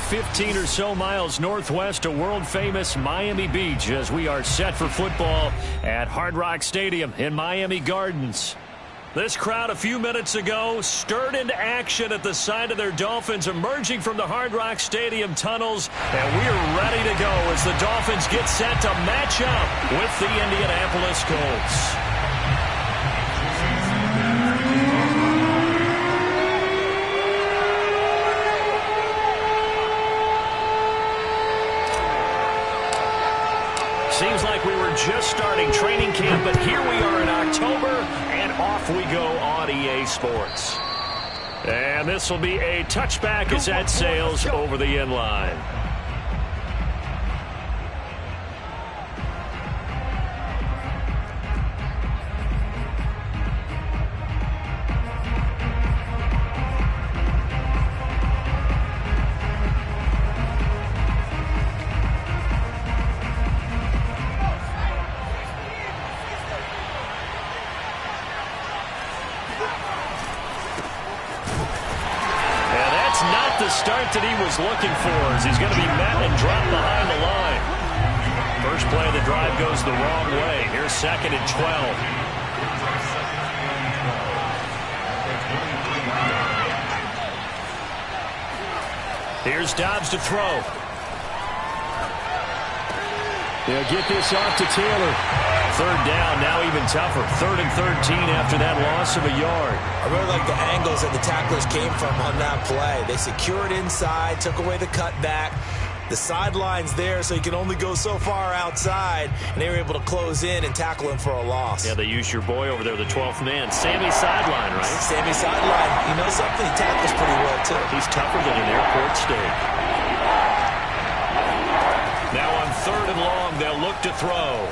15 or so miles northwest of world-famous Miami Beach as we are set for football at Hard Rock Stadium in Miami Gardens. This crowd a few minutes ago stirred into action at the side of their Dolphins emerging from the Hard Rock Stadium tunnels, and we are ready to go as the Dolphins get set to match up with the Indianapolis Colts. Seems like we were just starting training camp, but here we are in October, and off we go on EA Sports. And this will be a touchback as that sails over the end line. The start that he was looking for as he's going to be met and dropped behind the line. First play of the drive goes the wrong way. Here's 2nd and 12. Here's Dobbs to throw. They'll get this off to Taylor. 3rd down, now even tougher. 3rd and 13 after that loss of a yard. I really like the angles that the tacklers came from on that play. They secured inside, took away the cutback. The sideline's there, so you can only go so far outside, and they were able to close in and tackle him for a loss. Yeah, they used your boy over there, the 12th man. Sammy sideline, right? Sammy sideline. You know something? He tackles pretty well, too. He's tougher than an airport steak. Now on 3rd and long, they'll look to throw.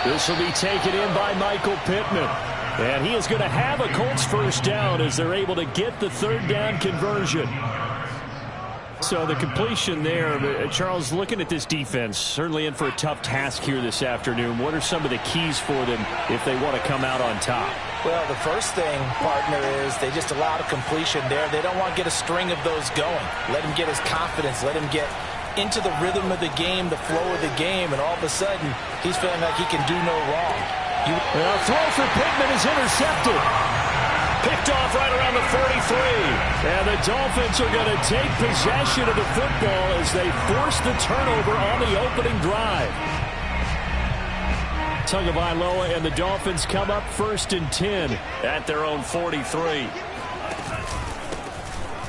This will be taken in by Michael Pittman. And he is going to have a Colts first down as they're able to get the 3rd down conversion. So the completion there, Charles, looking at this defense, certainly in for a tough task here this afternoon. What are some of the keys for them if they want to come out on top? Well, the first thing, partner, is they just allowed a completion there. They don't want to get a string of those going. Let him get his confidence. Let him get into the rhythm of the game, the flow of the game, and all of a sudden, he's feeling like he can do no wrong. A throw for Pittman is intercepted. Picked off right around the 43. And the Dolphins are going to take possession of the football as they force the turnover on the opening drive. Tagovailoa and the Dolphins come up 1st and 10 at their own 43.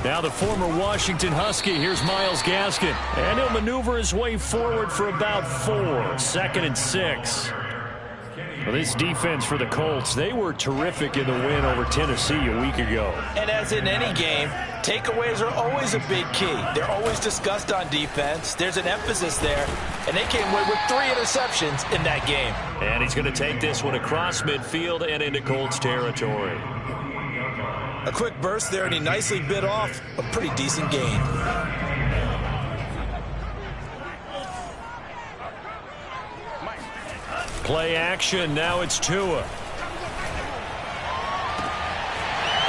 Now the former Washington Husky, here's Myles Gaskin. And he'll maneuver his way forward for about 4. 2nd and 6. Well, this defense for the Colts, they were terrific in the win over Tennessee a week ago. And as in any game, takeaways are always a big key. They're always discussed on defense. There's an emphasis there. And they came away with 3 interceptions in that game. And he's going to take this one across midfield and into Colts territory. A quick burst there, and he nicely bit off a pretty decent gain. Play action. Now it's Tua.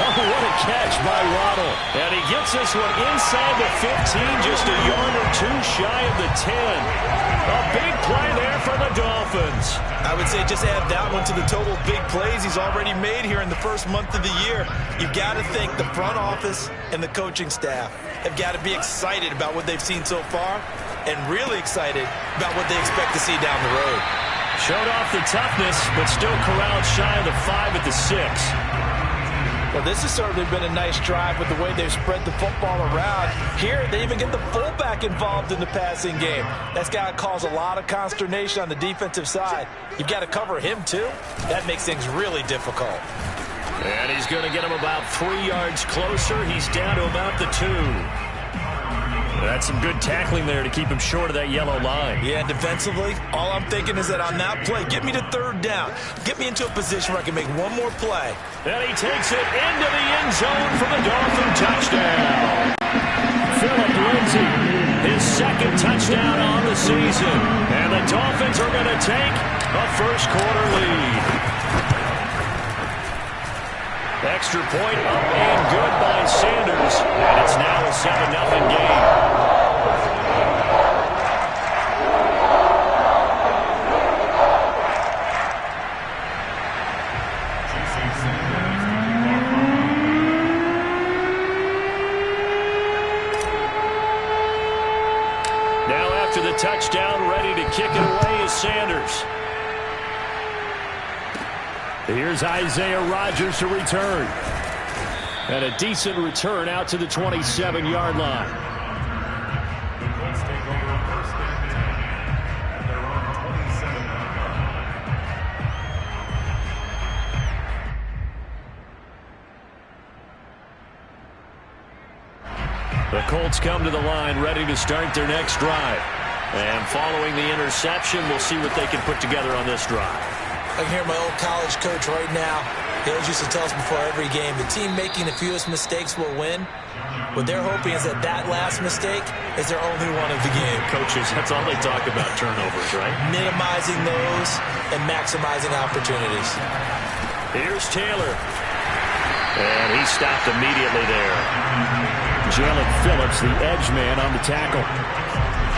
Oh, what a catch by Waddle. And he gets this one inside the 15, just a yard or 2 shy of the 10. A big play there for the Dolphins. I would say just add that one to the total big plays he's already made here in the first month of the year. You've got to think the front office and the coaching staff have got to be excited about what they've seen so far and really excited about what they expect to see down the road. Showed off the toughness, but still corralled shy of the 5 at the 6. Well, this has certainly been a nice drive with the way they've spread the football around. Here, they even get the fullback involved in the passing game. That's got to cause a lot of consternation on the defensive side. You've got to cover him, too. That makes things really difficult. And he's going to get him about 3 yards closer. He's down to about the 2. That's some good tackling there to keep him short of that yellow line. Yeah, and defensively, all I'm thinking is that on that play, get me to 3rd down. Get me into a position where I can make one more play. And he takes it into the end zone for the Dolphin touchdown. Phillip Lindsay, his 2nd touchdown on the season. And the Dolphins are going to take a first quarter lead. extra point up and good by Sanders. And it's now a 7-0 game. Now after the touchdown, ready to kick it away is Sanders. Here's Isaiah Rodgers to return. And a decent return out to the 27-yard line. The Colts come to the line ready to start their next drive. And following the interception, we'll see what they can put together on this drive. I can hear my old college coach right now. He always used to tell us before every game, the team making the fewest mistakes will win. What they're hoping is that that last mistake is their only one of the game. Coaches, that's all they talk about, turnovers, right? Minimizing those and maximizing opportunities. Here's Taylor. And he stopped immediately there. Jalen Phillips, the edge man, on the tackle.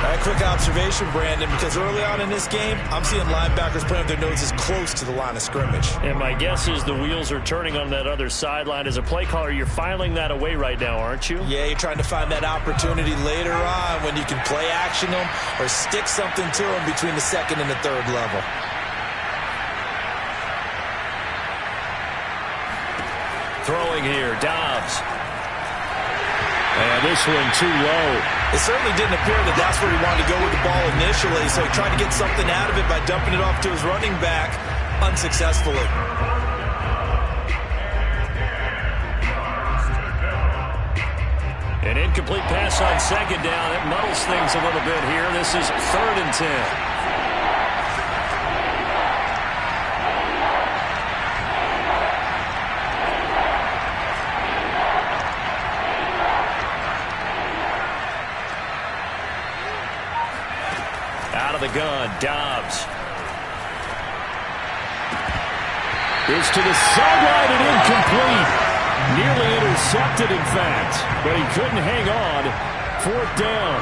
A quick observation, Brandon, because early on in this game, I'm seeing linebackers playing with their noses close to the line of scrimmage. And my guess is the wheels are turning on that other sideline. As a play caller, you're filing that away right now, aren't you? Yeah, you're trying to find that opportunity later on when you can play action them or stick something to them between the second and the third level. Throwing here, Dobbs. And this one too low. It certainly didn't appear that that's where he wanted to go with the ball initially, so he tried to get something out of it by dumping it off to his running back unsuccessfully. An incomplete pass on second down. It muddles things a little bit here. This is 3rd and 10. Out of the gun, Dobbs. Is to the sideline and incomplete. Nearly intercepted, in fact, but he couldn't hang on. 4th down.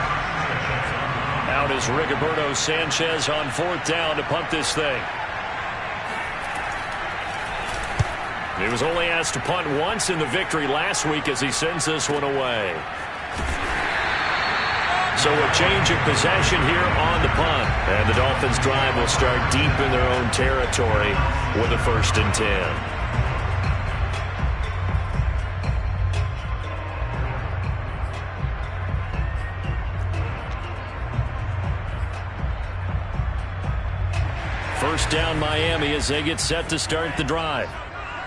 Out is Rigoberto Sanchez on 4th down to punt this thing. He was only asked to punt once in the victory last week as he sends this one away. So a change of possession here on the punt. And the Dolphins drive will start deep in their own territory with a 1st and 10. First down Miami as they get set to start the drive.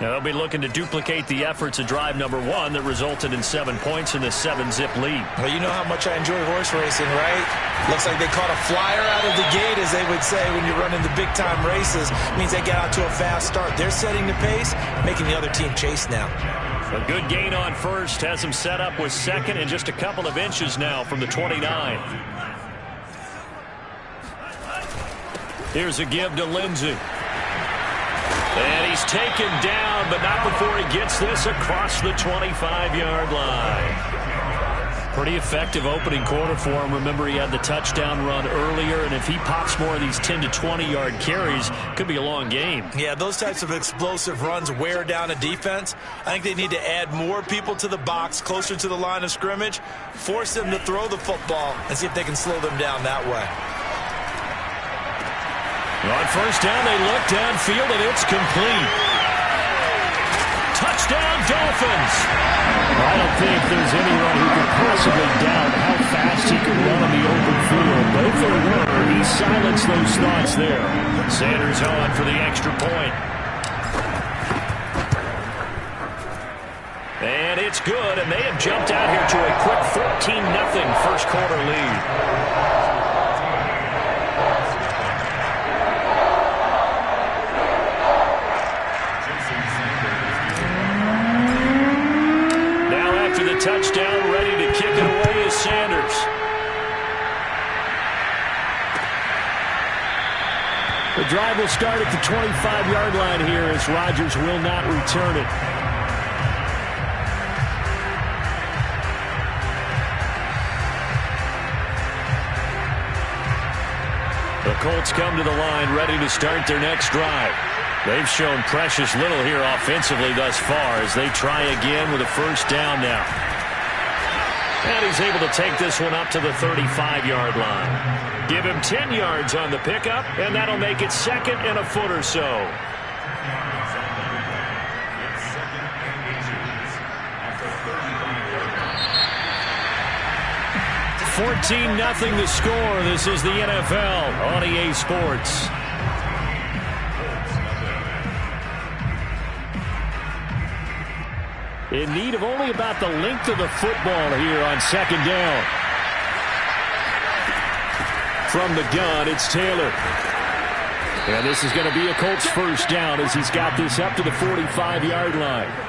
Now they'll be looking to duplicate the efforts of drive number 1 that resulted in 7 points in the 7-zip lead. Well, you know how much I enjoy horse racing, right? Looks like they caught a flyer out of the gate, as they would say when you're running the big-time races. It means they get out to a fast start. They're setting the pace, making the other team chase now. A good gain on first has them set up with second and just a couple of inches now from the 29. Here's a give to Lindsey. And he's taken down, but not before he gets this across the 25-yard line. Pretty effective opening quarter for him. Remember, he had the touchdown run earlier, and if he pops more of these 10 to 20-yard carries, could be a long game. Yeah, those types of explosive runs wear down a defense. I think they need to add more people to the box, closer to the line of scrimmage, force them to throw the football, and see if they can slow them down that way. On first down, they look downfield, and it's complete. Touchdown, Dolphins! I don't think there's anyone who could possibly doubt how fast he could run on the open field. But if there were, he silenced those thoughts there. Sanders on for the extra point. And it's good, and they have jumped out here to a quick 14-0 first quarter lead. Touchdown, ready to kick it away is Sanders. The drive will start at the 25-yard line here as Rodgers will not return it. Colts come to the line ready to start their next drive. They've shown precious little here offensively thus far as they try again with a first down now. And he's able to take this one up to the 35-yard line. Give him 10 yards on the pickup, and that'll make it second and a foot or so. 14-0 the score. This is the NFL on EA Sports. In need of only about the length of the football here on second down. From the gun, it's Taylor. And this is going to be a Colts first down as he's got this up to the 45-yard line.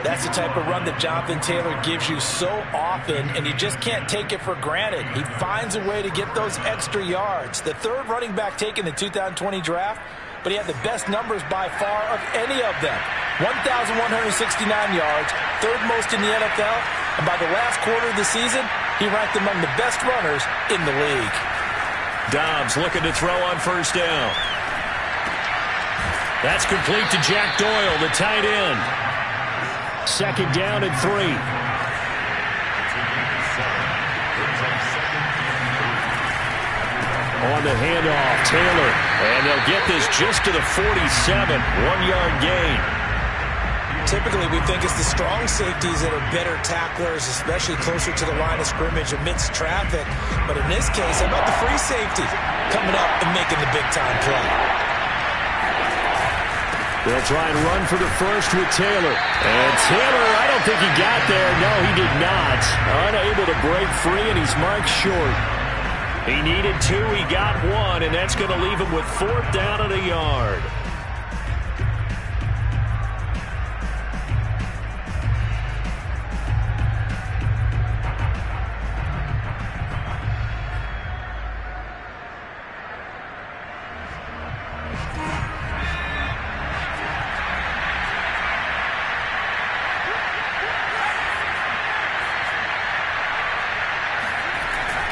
That's the type of run that Jonathan Taylor gives you so often, and you just can't take it for granted. He finds a way to get those extra yards. The third running back taken in the 2020 draft, but he had the best numbers by far of any of them. 1,169 yards, third most in the NFL, and by the last quarter of the season, he ranked among the best runners in the league. Dobbs looking to throw on first down. That's complete to Jack Doyle, the tight end. Second down and 3. On the handoff, Taylor. And they'll get this just to the 47. 1-yard gain. Typically, we think it's the strong safeties that are better tacklers, especially closer to the line of scrimmage amidst traffic. But in this case, how about the free safety coming up and making the big-time play? They'll try and run for the first with Taylor. And Taylor, I don't think he got there. No, he did not. Unable to break free, and he's marked short. He needed 2. He got 1, and that's going to leave him with 4th down and a yard.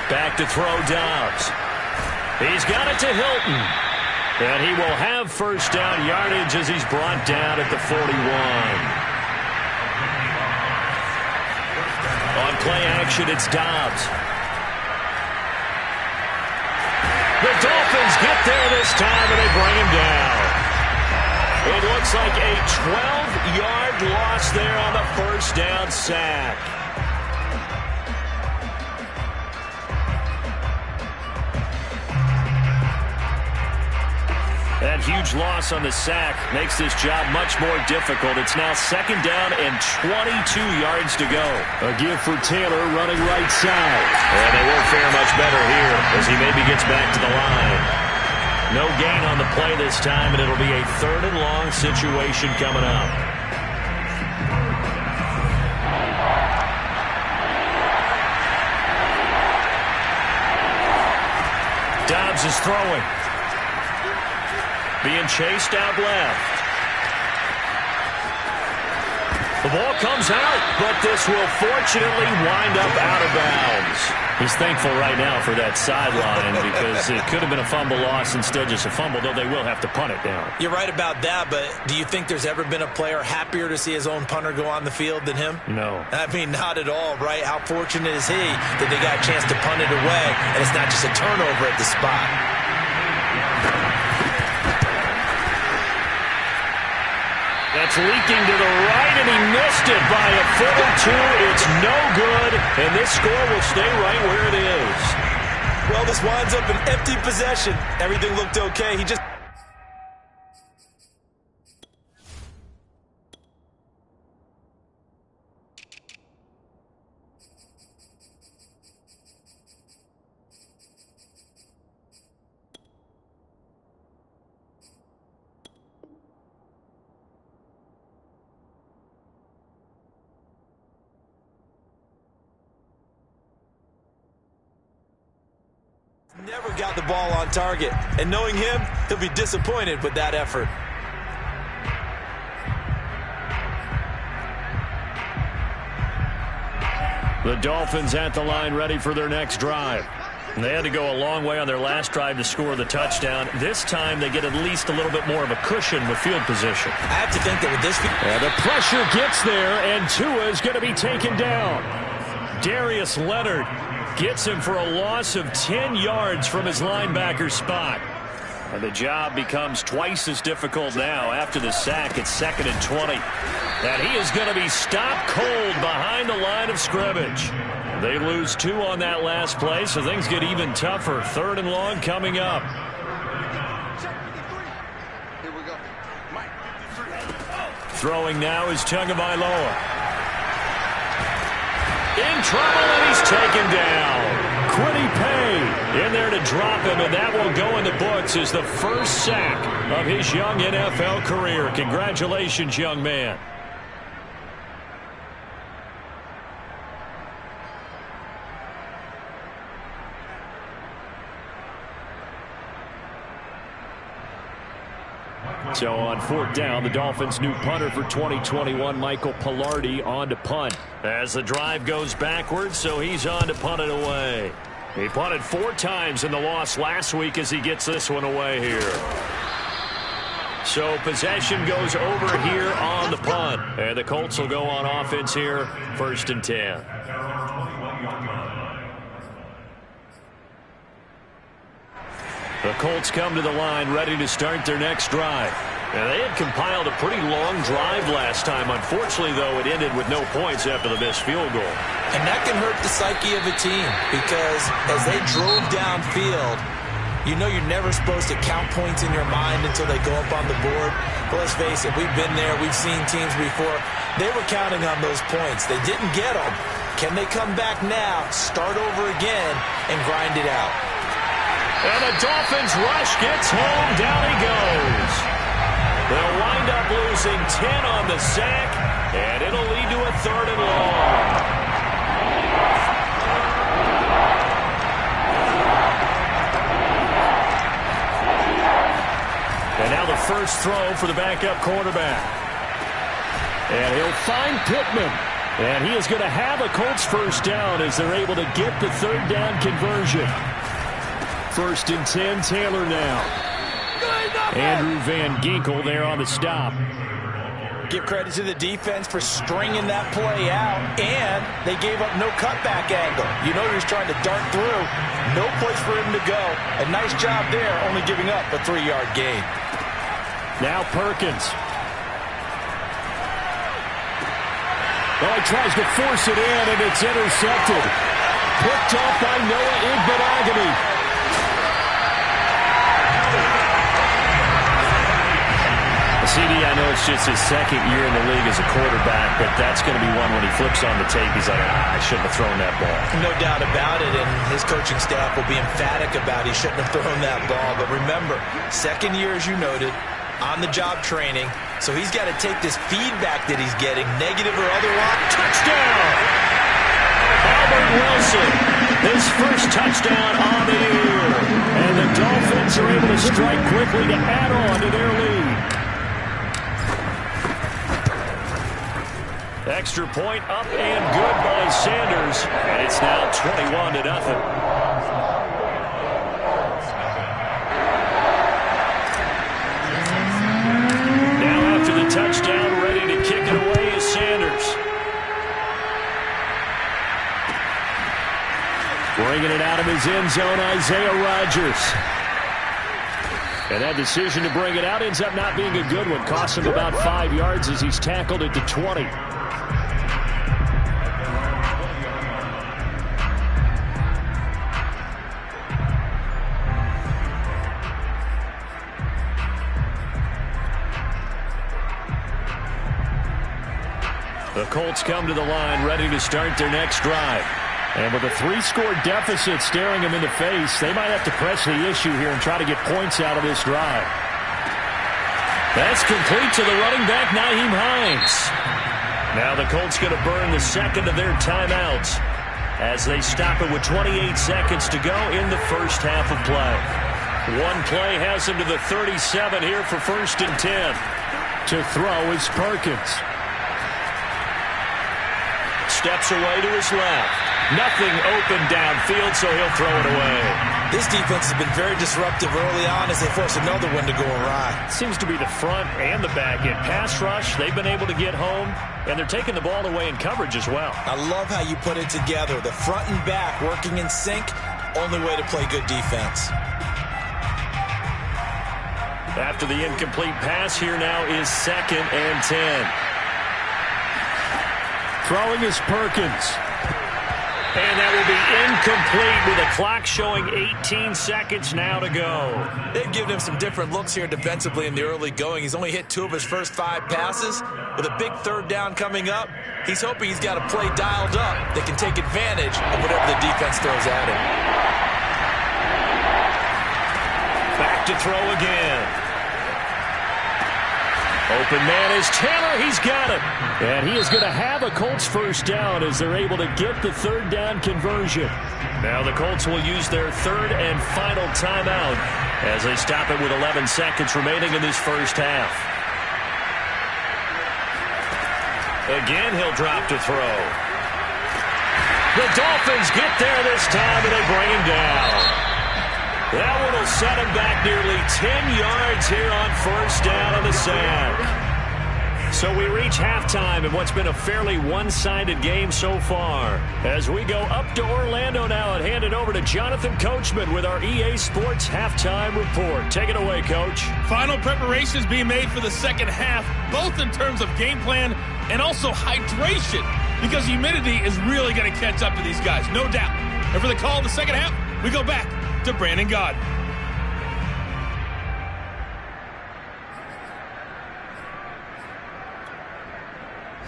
Back to throw Dobbs. He's got it to Hilton. And he will have first down yardage as he's brought down at the 41. On play action, it's Dobbs. The Dolphins get there this time, and they bring him down. It looks like a 12-yard loss there on the first down sack. That huge loss on the sack makes this job much more difficult. It's now second down and 22 yards to go. A give for Taylor running right side. And they won't fare much better here as he maybe gets back to the line. No gain on the play this time, and it'll be a 3rd and long situation coming up. Dobbs is throwing. Being chased out left. The ball comes out, but this will fortunately wind up out of bounds. He's thankful right now for that sideline because it could have been a fumble loss, instead just a fumble, though they will have to punt it down. You're right about that, but do you think there's ever been a player happier to see his own punter go on the field than him? No. I mean, not at all, right? How fortunate is he that they got a chance to punt it away, and it's not just a turnover at the spot. That's leaking to the right, and he missed it by a foot or 2. It's no good, and this score will stay right where it is. Well, this winds up an empty possession. Everything looked okay. He just... never got the ball on target. And knowing him, he'll be disappointed with that effort. The Dolphins at the line ready for their next drive. They had to go a long way on their last drive to score the touchdown. This time they get at least a little bit more of a cushion with field position. I have to think that with this... And the pressure gets there, and Tua is going to be taken down. Darius Leonard gets him for a loss of 10 yards from his linebacker spot. And the job becomes twice as difficult now after the sack. It's 2nd and 20. And he is going to be stopped cold behind the line of scrimmage. They lose 2 on that last play, so things get even tougher. 3rd and long coming up. Throwing now is Tagovailoa. In trouble, and he's taken down. Quiddy Pay in there to drop him, and that will go in the books as the first sack of his young NFL career. Congratulations, young man. So on 4th down, the Dolphins' new punter for 2021, Michael Palardy, on to punt. As the drive goes backwards, so he's on to punt it away. He punted 4 times in the loss last week as he gets this one away here. So possession goes over here on the punt. And the Colts will go on offense here, 1st and 10. The Colts come to the line ready to start their next drive. Now, they had compiled a pretty long drive last time. Unfortunately, though, it ended with no points after the missed field goal. And that can hurt the psyche of a team because as they drove downfield, you know you're never supposed to count points in your mind until they go up on the board. But let's face it, we've been there. We've seen teams before. They were counting on those points. They didn't get them. Can they come back now, start over again, and grind it out? And the Dolphins rush gets home. Down he goes. They'll wind up losing 10 on the sack, and it'll lead to a 3rd and long. And now the first throw for the backup quarterback. And he'll find Pittman. And he is going to have a Colts first down as they're able to get the 3rd down conversion. 1st and 10, Taylor now. Andrew Van Ginkel there on the stop. Give credit to the defense for stringing that play out, and they gave up no cutback angle. You know he was trying to dart through. No place for him to go. A nice job there, only giving up a 3-yard gain. Now Perkins. Well, he tries to force it in, and it's intercepted. Picked up by Noah Igbenogany. CD, I know it's just his 2nd year in the league as a quarterback, but that's going to be one when he flips on the tape. He's like, I shouldn't have thrown that ball. No doubt about it, and his coaching staff will be emphatic about he shouldn't have thrown that ball. But remember, 2nd year, as you noted, on-the-job training, so he's got to take this feedback that he's getting, negative or otherwise. Touchdown! Albert Wilson, his first touchdown on the year. And the Dolphins are able to strike quickly to add on to their lead. Extra point up and good by Sanders, and it's now 21-0. Now after the touchdown, ready to kick it away is Sanders. Bringing it out of his end zone, Isaiah Rodgers. And that decision to bring it out ends up not being a good one. Costs him about 5 yards as he's tackled at the 20. The Colts come to the line ready to start their next drive. And with a 3-score deficit staring them in the face, they might have to press the issue here and try to get points out of this drive. That's complete to the running back, Nyheim Hines. Now the Colts going to burn the 2nd of their timeouts as they stop it with 28 seconds to go in the first half of play. One play has them to the 37 here for 1st and 10. To throw is Perkins. Steps away to his left. Nothing open downfield, so he'll throw it away. This defense has been very disruptive early on as they force another one to go awry. Seems to be the front and the back end. Pass rush, they've been able to get home, and they're taking the ball away in coverage as well. I love how you put it together. The front and back working in sync, only way to play good defense. After the incomplete pass, here now is 2nd and 10. Throwing is Perkins. And that will be incomplete with a clock showing 18 seconds now to go. They've given him some different looks here defensively in the early going. He's only hit 2 of his first 5 passes. With a big 3rd down coming up, he's hoping he's got a play dialed up that can take advantage of whatever the defense throws at him. Back to throw again. Open man is Taylor. He's got it. And he is going to have a Colts first down as they're able to get the 3rd down conversion. Now the Colts will use their 3rd and final timeout as they stop it with 11 seconds remaining in this first half. Again, he'll drop to throw. The Dolphins get there this time, and they bring him down. That one will set him back nearly 10 yards here on first down on the sack. So we reach halftime in what's been a fairly one-sided game so far. As we go up to Orlando now and hand it over to Jonathan Coachman with our EA Sports Halftime Report. Take it away, Coach. Final preparations being made for the second half, both in terms of game plan and also hydration, because humidity is really going to catch up to these guys, no doubt. And for the call in the second half, we go back to Brandon Gaudin.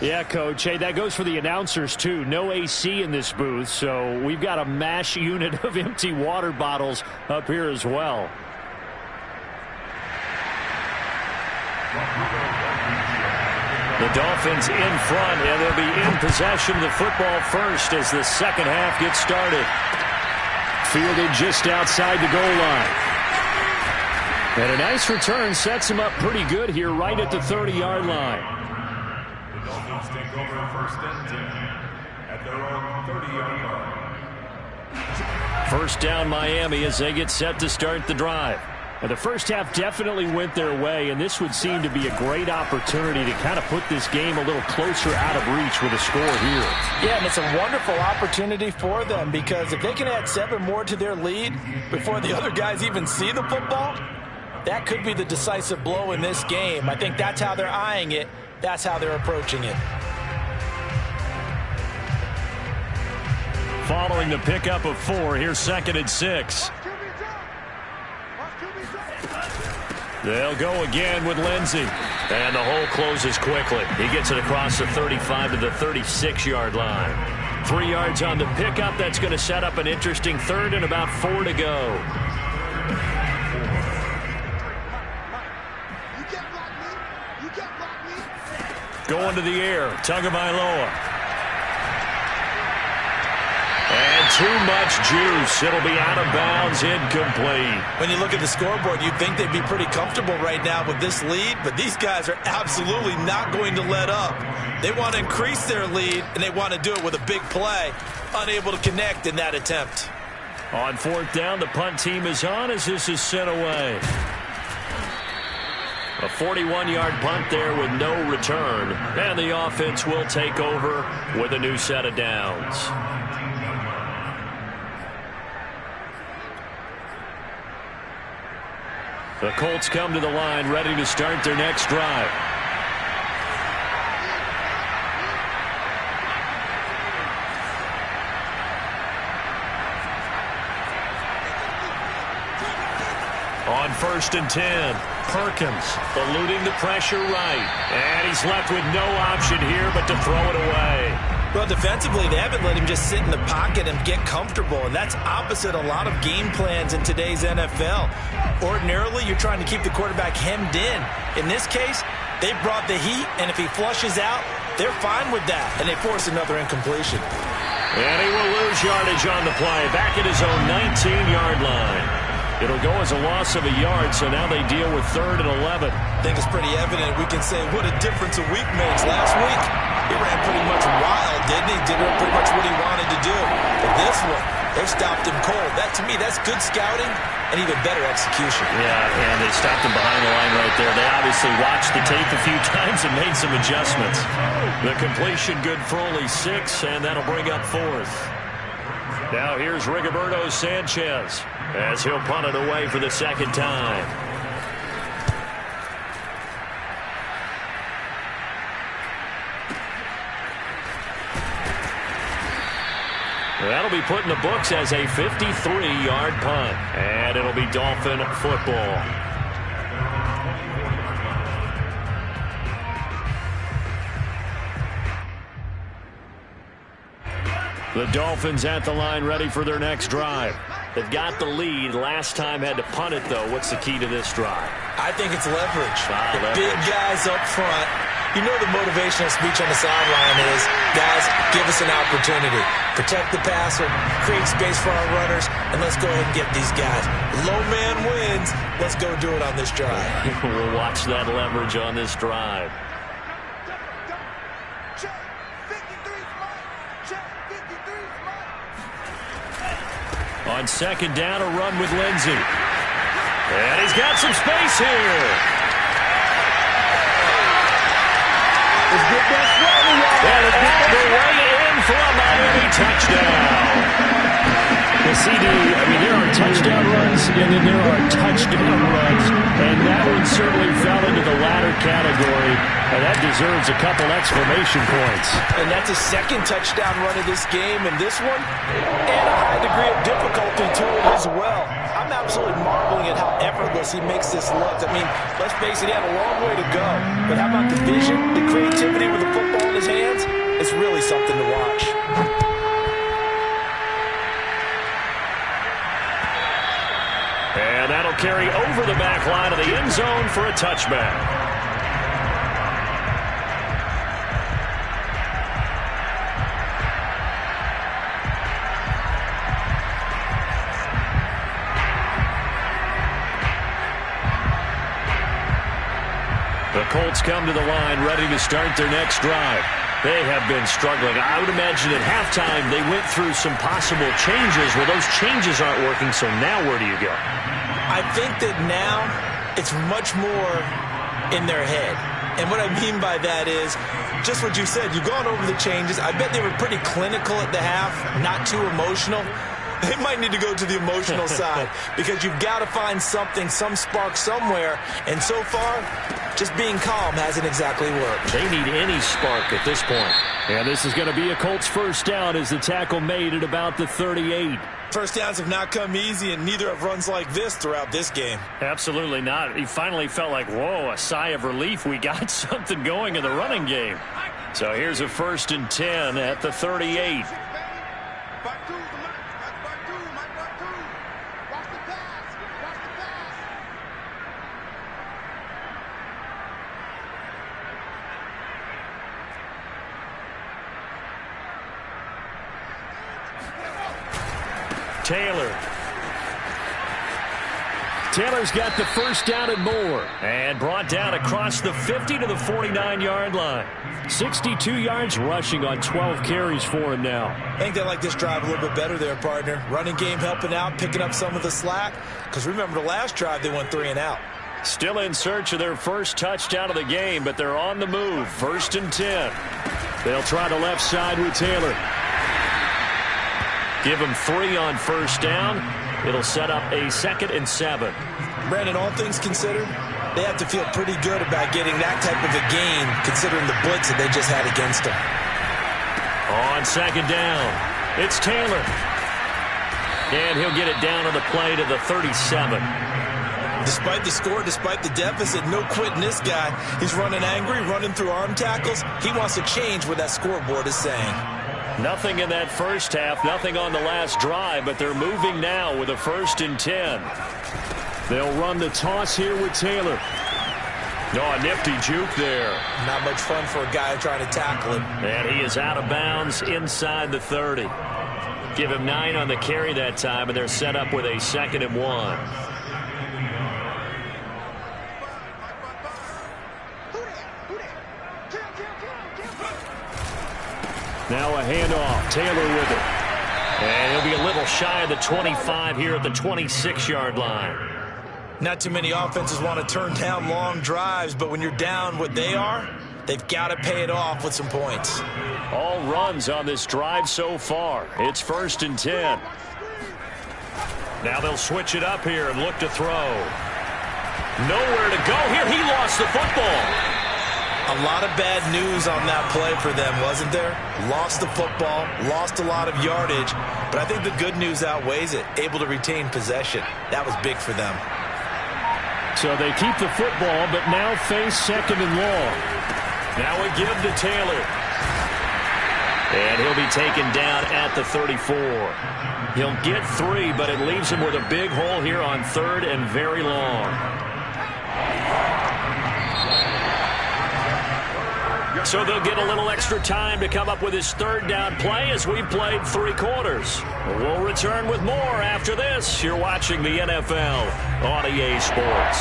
Yeah, Coach. Hey, that goes for the announcers, too. No AC in this booth, so we've got a mash unit of empty water bottles up here as well. The Dolphins in front, and they'll be in possession of the football first as the second half gets started. Fielded just outside the goal line. And a nice return sets him up pretty good here right at the 30-yard line. The Dolphins take over 1st and 10 at their own 30-yard line. First down Miami as they get set to start the drive. And the first half definitely went their way, and this would seem to be a great opportunity to kind of put this game a little closer out of reach with a score here. Yeah, and it's a wonderful opportunity for them, because if they can add 7 more to their lead before the other guys even see the football, that could be the decisive blow in this game. I think that's how they're eyeing it. That's how they're approaching it. Following the pickup of 4, here's 2nd and 6. They'll go again with Lindsey. And the hole closes quickly. He gets it across the 35 to the 36-yard line. 3 yards on the pickup. That's going to set up an interesting 3rd and about 4 to go. Going to the air. Tagovailoa. And too much juice. It'll be out of bounds, incomplete. When you look at the scoreboard, you'd think they'd be pretty comfortable right now with this lead, but these guys are absolutely not going to let up. They want to increase their lead, and they want to do it with a big play. Unable to connect in that attempt. On 4th down, the punt team is on as this is sent away. A 41-yard punt there with no return. And the offense will take over with a new set of downs. The Colts come to the line ready to start their next drive. On 1st and 10, Perkins eluding the pressure right. And he's left with no option here but to throw it away. Well, defensively, they haven't let him just sit in the pocket and get comfortable, and that's opposite a lot of game plans in today's NFL. Ordinarily, you're trying to keep the quarterback hemmed in. In this case, they brought the heat, and if he flushes out, they're fine with that, and they force another incompletion. And he will lose yardage on the play, back at his own 19-yard line. It'll go as a loss of a yard, so now they deal with 3rd and 11. I think it's pretty evident. We can say what a difference a week makes. Last week, he ran pretty much wild, didn't he? Did pretty much what he wanted to do. this one, they stopped him cold. That, to me, that's good scouting and even better execution. Yeah, and they stopped him behind the line right there. They obviously watched the tape a few times and made some adjustments. The completion good for only 6, and that'll bring up 4th. Now here's Rigoberto Sanchez as he'll punt it away for the second time. That'll be put in the books as a 53-yard punt. And it'll be Dolphin football. The Dolphins at the line ready for their next drive. They've got the lead. Last time had to punt it, though. What's the key to this drive? I think it's leverage. Leverage. Big guys up front. You know the motivational speech on the sideline is, guys, give us an opportunity. Protect the passer, create space for our runners, and let's go ahead and get these guys. Low man wins. Let's go do it on this drive. We'll watch that leverage on this drive. On second down, a run with Lindsey. And he's got some space here. And the way in for a Miami touchdown. The CD, I mean, there are touchdown runs, and then there are touchdown runs. And that one certainly fell into the latter category. And that deserves a couple exclamation points. And that's a second touchdown run of this game. And this one, and a high degree of difficulty to it as well. I'm absolutely marveling at how effortless he makes this look. I mean, let's face it, he had a long way to go. But how about the vision, the creativity with the football in his hands? It's really something to watch. And that'll carry over the back line of the end zone for a touchback. The Colts come to the line ready to start their next drive. They have been struggling. I would imagine at halftime they went through some possible changes. Well, those changes aren't working, so now where do you go? I think that now it's much more in their head. And what I mean by that is just what you said. You've gone over the changes. I bet they were pretty clinical at the half, not too emotional. They might need to go to the emotional side because you've got to find something, some spark somewhere. And so far, just being calm hasn't exactly worked. They need any spark at this point. And this is going to be a Colts first down as the tackle made at about the 38. First downs have not come easy, and neither have runs like this throughout this game. Absolutely not. He finally felt like, whoa, a sigh of relief. We got something going in the running game. So here's a 1st and 10 at the 38. Taylor's got the first down and more. And brought down across the 50 to the 49-yard line. 62 yards rushing on 12 carries for him now. I think they like this drive a little bit better there, partner. Running game helping out, picking up some of the slack. Because remember the last drive, they went 3 and out. Still in search of their first touchdown of the game, but they're on the move. 1st and 10. They'll try the left side with Taylor. Give him 3 on first down. It'll set up a 2nd and 7. Brandon, all things considered, they have to feel pretty good about getting that type of a gain considering the blitz that they just had against them. On second down, it's Taylor. And he'll get it down on the play to the 37. Despite the score, despite the deficit, no quitting this guy. He's running angry, running through arm tackles. He wants to change what that scoreboard is saying. Nothing in that first half, nothing on the last drive, but they're moving now with a 1st and 10. They'll run the toss here with Taylor. A nifty juke there. Not much fun for a guy trying to tackle him. And he is out of bounds inside the 30. Give him 9 on the carry that time, and they're set up with a 2nd and 1. Now a handoff. Taylor with it. And He'll be a little shy of the 25 here at the 26-yard line. Not too many offenses want to turn down long drives, but when you're down what they are, they've got to pay it off with some points. All runs on this drive so far. It's 1st and 10. Now they'll switch it up here and look to throw. Nowhere to go here. He lost the football. A lot of bad news on that play for them, wasn't there? Lost the football, lost a lot of yardage, but I think the good news outweighs it. Able to retain possession. That was big for them. So they keep the football, but now face 2nd and long. Now we give to Taylor. And he'll be taken down at the 34. He'll get 3, but it leaves him with a big hole here on 3rd and very long. So they'll get a little extra time to come up with his 3rd down play as we played 3 quarters. We'll return with more after this. You're watching the NFL on EA Sports.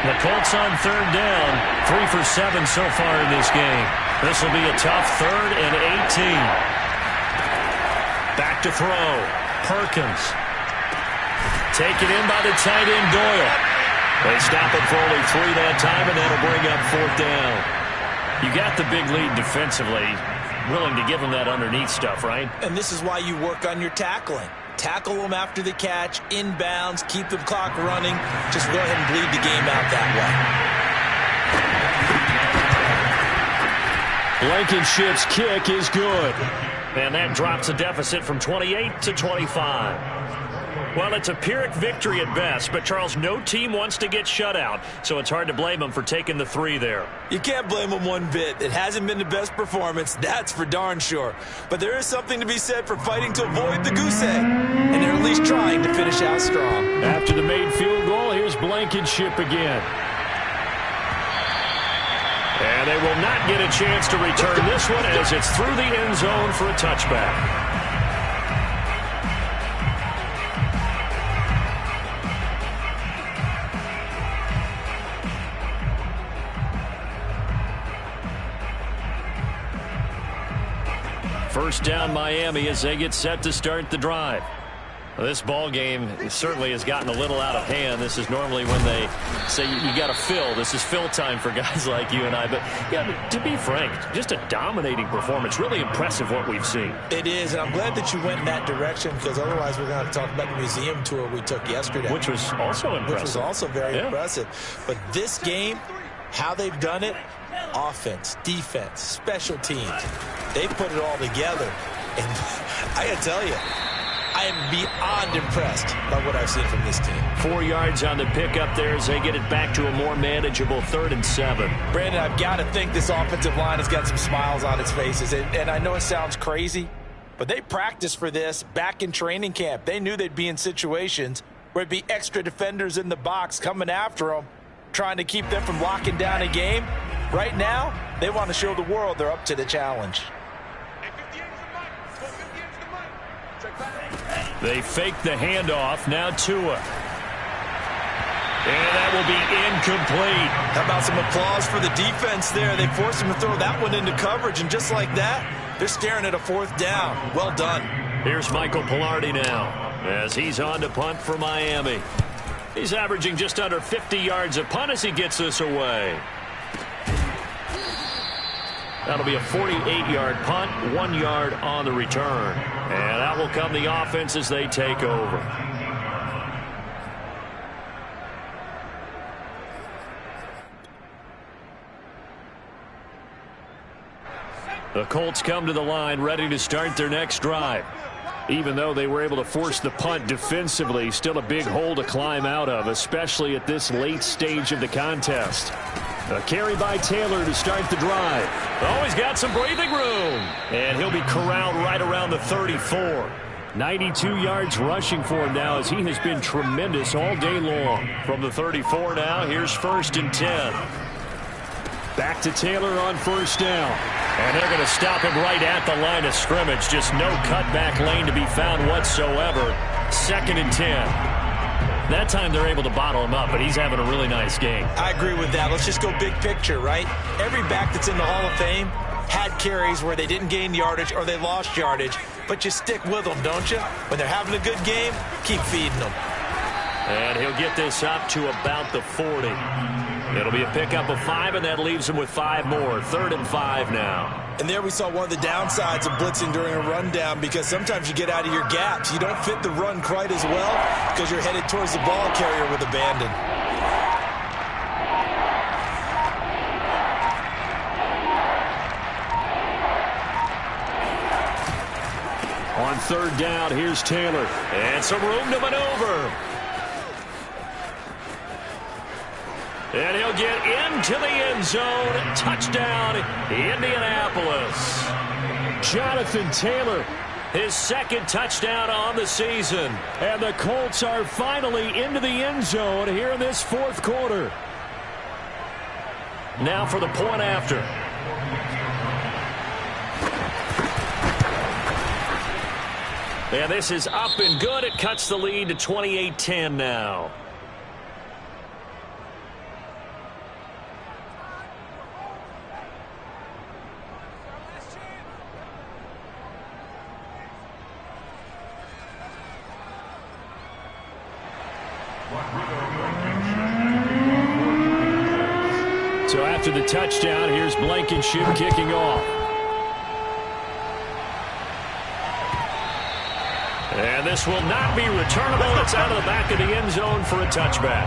The Colts on 3rd down, 3 for 7 so far in this game. This will be a tough 3rd and 18. Back to throw. Perkins. Taken in by the tight end, Doyle. They stop it for only 3 that time, and that'll bring up 4th down. You got the big lead defensively. Willing to give them that underneath stuff, right? And this is why you work on your tackling. Tackle them after the catch, inbounds, keep the clock running. Just go ahead and bleed the game out that way. Blankenship's kick is good. And that drops the deficit from 28 to 25. Well, it's a Pyrrhic victory at best, but, Charles, no team wants to get shut out, so it's hard to blame them for taking the 3 there. You can't blame them one bit. It hasn't been the best performance, that's for darn sure. But there is something to be said for fighting to avoid the goose egg, and they're at least trying to finish out strong. After the made field goal, here's Blankenship again. And they will not get a chance to return this one as it's through the end zone for a touchback. First down Miami as they get set to start the drive. Well, this ball game certainly has gotten a little out of hand. This is normally when they say you got to fill. This is fill time for guys like you and I. But, yeah, to be frank, just a dominating performance. Really impressive what we've seen. It is, and I'm glad that you went in that direction because otherwise we're going to talk about the museum tour we took yesterday. Which was also impressive. Which was also very impressive. But this game, how they've done it, offense, defense, special teams, they put it all together. And I got to tell you, I am beyond impressed by what I've seen from this team. 4 yards on the pickup there as they get it back to a more manageable 3rd and 7. Brandon, I've got to think this offensive line has got some smiles on its faces. And I know it sounds crazy, but they practiced for this back in training camp. They knew they'd be in situations where it'd be extra defenders in the box coming after them, trying to keep them from locking down a game. Right now, they want to show the world they're up to the challenge. They fake the handoff. Now Tua. And that will be incomplete. How about some applause for the defense there? They forced him to throw that one into coverage, and just like that, they're staring at a 4th down. Well done. Here's Michael Pilardi now as he's on to punt for Miami. He's averaging just under 50 yards a punt as he gets this away. That'll be a 48-yard punt, 1 yard on the return. And that will come the offense as they take over. The Colts come to the line ready to start their next drive. Even though they were able to force the punt defensively, still a big hole to climb out of, especially at this late stage of the contest. A carry by Taylor to start the drive. Oh, he's got some breathing room. And he'll be corralled right around the 34. 92 yards rushing for him now as he has been tremendous all day long. From the 34 now, here's 1st and 10. Back to Taylor on 1st down. And they're going to stop him right at the line of scrimmage. Just no cutback lane to be found whatsoever. 2nd and 10. That time they're able to bottle him up, but he's having a really nice game. I agree with that. Let's just go big picture, right? Every back that's in the Hall of Fame had carries where they didn't gain yardage or they lost yardage. but you stick with them, don't you? When they're having a good game, keep feeding them. And he'll get this up to about the 40. It'll be a pickup of 5, and that leaves him with 5 more. 3rd and 5 now. And there we saw one of the downsides of blitzing during a rundown, because sometimes you get out of your gaps. You don't fit the run quite as well because you're headed towards the ball carrier with abandon. On 3rd down, here's Taylor. And some room to maneuver. And he'll get into the end zone. Touchdown, Indianapolis. Jonathan Taylor, his 2nd touchdown on the season. And the Colts are finally into the end zone here in this 4th quarter. Now for the point after. And this is up and good. It cuts the lead to 28-10 now. So after the touchdown, here's Blankenship kicking off. And this will not be returnable. It's out of the back of the end zone for a touchback.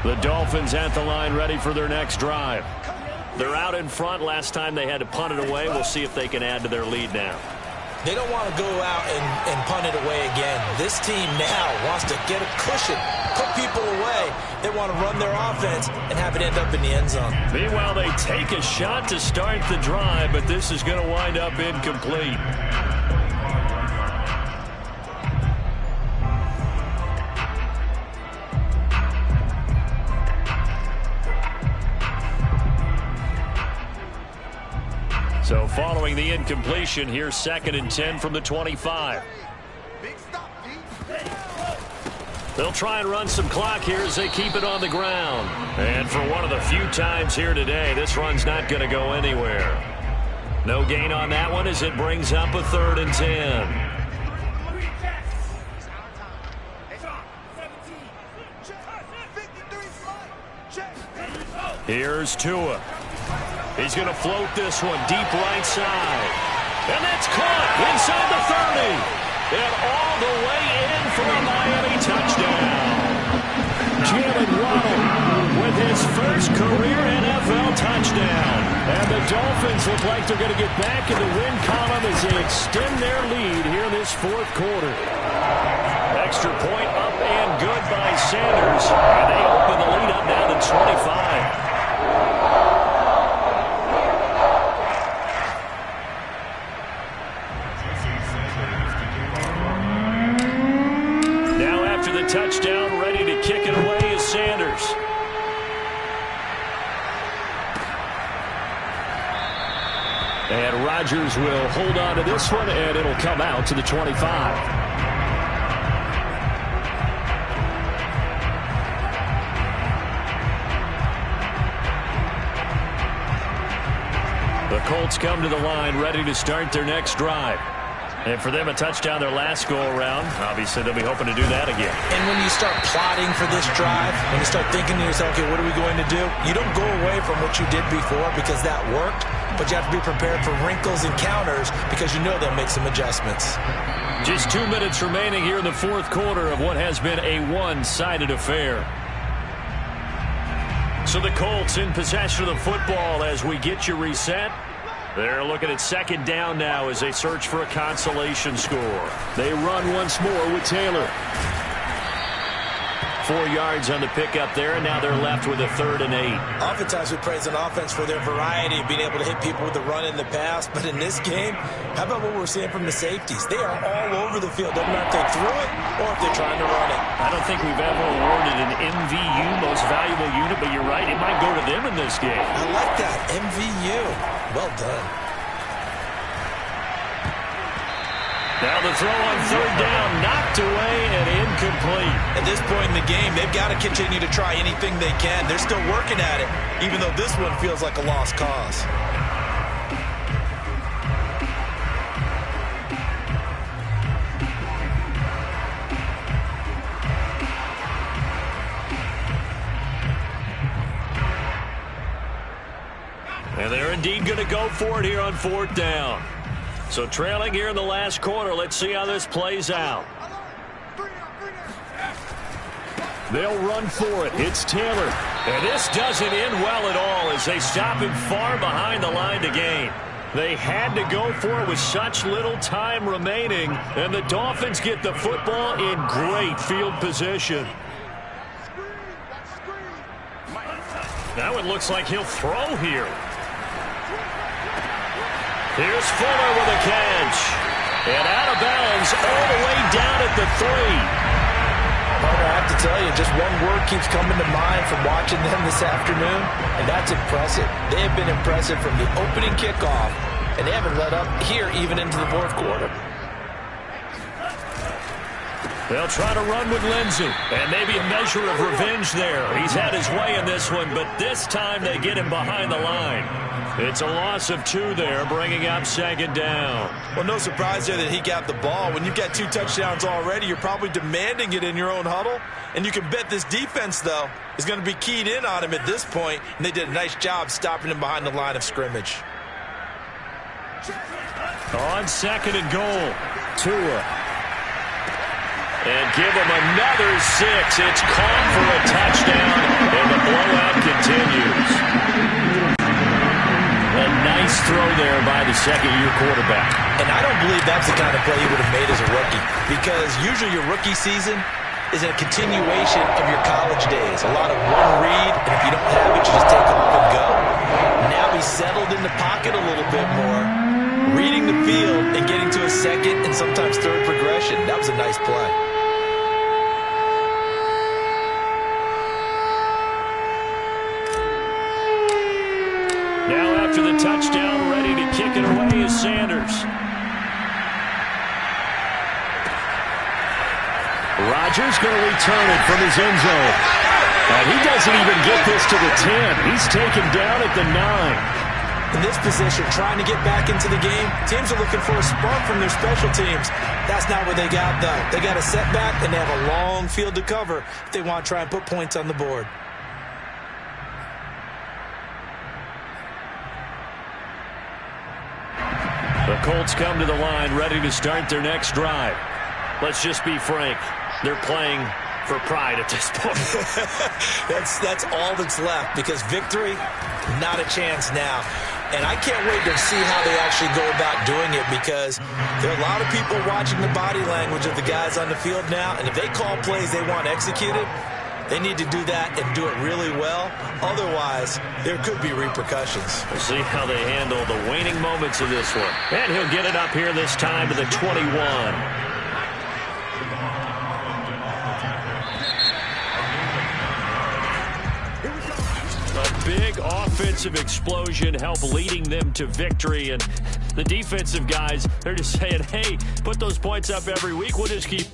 The Dolphins at the line, ready for their next drive. They're out in front. Last time they had to punt it away. We'll see if they can add to their lead now. They don't want to go out and punt it away again. This team now wants to get a cushion, put people away. They want to run their offense and have it end up in the end zone. Meanwhile, they take a shot to start the drive, but this is going to wind up incomplete. So following the incompletion, here's 2nd and 10 from the 25. They'll try and run some clock here as they keep it on the ground. And for one of the few times here today, this run's not going to go anywhere. No gain on that one as it brings up a 3rd and 10. Here's Tua. He's going to float this one deep right side. And that's caught inside the 30. And all the way in for a Miami touchdown. Jalen Waddle with his first career NFL touchdown. And the Dolphins look like they're going to get back in the win column as they extend their lead here in this 4th quarter. Extra point up and good by Sanders. And they open the lead up now to 25. Touchdown, ready to kick it away is Sanders. And Rodgers will hold on to this one, and it'll come out to the 25. The Colts come to the line, ready to start their next drive. And for them, a touchdown their last go-around. Obviously, they'll be hoping to do that again. And when you start plotting for this drive, when you start thinking to yourself, okay, what are we going to do? You don't go away from what you did before because that worked, but you have to be prepared for wrinkles and counters because you know they'll make some adjustments. Just 2 minutes remaining here in the 4th quarter of what has been a one-sided affair. So the Colts in possession of the football as we get you reset. They're looking at 2nd down now as they search for a consolation score. They run once more with Taylor. 4 yards on the pickup there, and now they're left with a 3rd and 8. Oftentimes we praise an offense for their variety of being able to hit people with the run in the pass, but in this game, how about what we're seeing from the safeties? They are all over the field. Doesn't matter if they threw it or if they're trying to run it. I don't think we've ever awarded an MVU, most valuable unit, but you're right, it might go to them in this game. I like that, MVU. Well done. Now the throw on third down, knocked away and incomplete. At this point in the game, they've got to continue to try anything they can. They're still working at it, even though this one feels like a lost cause. And they're indeed going to go for it here on fourth down. So trailing here in the last quarter. Let's see how this plays out. They'll run for it. It's Taylor. And this doesn't end well at all as they stop him far behind the line to gain. They had to go for it with such little time remaining. And the Dolphins get the football in great field position. Now it looks like he'll throw here. Here's Fuller with a catch. And out of bounds all the way down at the 3. Partner, I have to tell you, just one word keeps coming to mind from watching them this afternoon, and that's impressive. They have been impressive from the opening kickoff, and they haven't let up here even into the fourth quarter. They'll try to run with Lindsey, and maybe a measure of revenge there. He's had his way in this one, but this time they get him behind the line. It's a loss of 2 there, bringing up second down. Well, no surprise there that he got the ball. When you've got 2 touchdowns already, you're probably demanding it in your own huddle. And you can bet this defense, though, is going to be keyed in on him at this point. And they did a nice job stopping him behind the line of scrimmage. On second and goal, Tua. And give him another 6. It's caught for a touchdown, and the blowout continues. A nice throw there by the second-year quarterback. And I don't believe that's the kind of play he would have made as a rookie, because usually your rookie season is a continuation of your college days. A lot of one read, and if you don't have it, you just take off and go. Now he's settled in the pocket a little bit more, reading the field and getting to a second and sometimes third progression. That was a nice play. Now after the touchdown, ready to kick it away is Sanders. Rodgers going to return it from his end zone. And he doesn't even get this to the 10. He's taken down at the 9. In this position, trying to get back into the game, teams are looking for a spark from their special teams. That's not what they got, though. They got a setback, and they have a long field to cover if they want to try and put points on the board. The Colts come to the line ready to start their next drive. Let's just be frank. They're playing for pride at this point. That's all that's left, because victory, not a chance now. And I can't wait to see how they actually go about doing it, because there are a lot of people watching the body language of the guys on the field now, and if they call plays they want executed, they need to do that and do it really well. Otherwise, there could be repercussions. We'll see how they handle the waning moments of this one. And he'll get it up here this time to the 21. A big offensive explosion helped leading them to victory. And the defensive guys, they're just saying, hey, put those points up every week. We'll just keep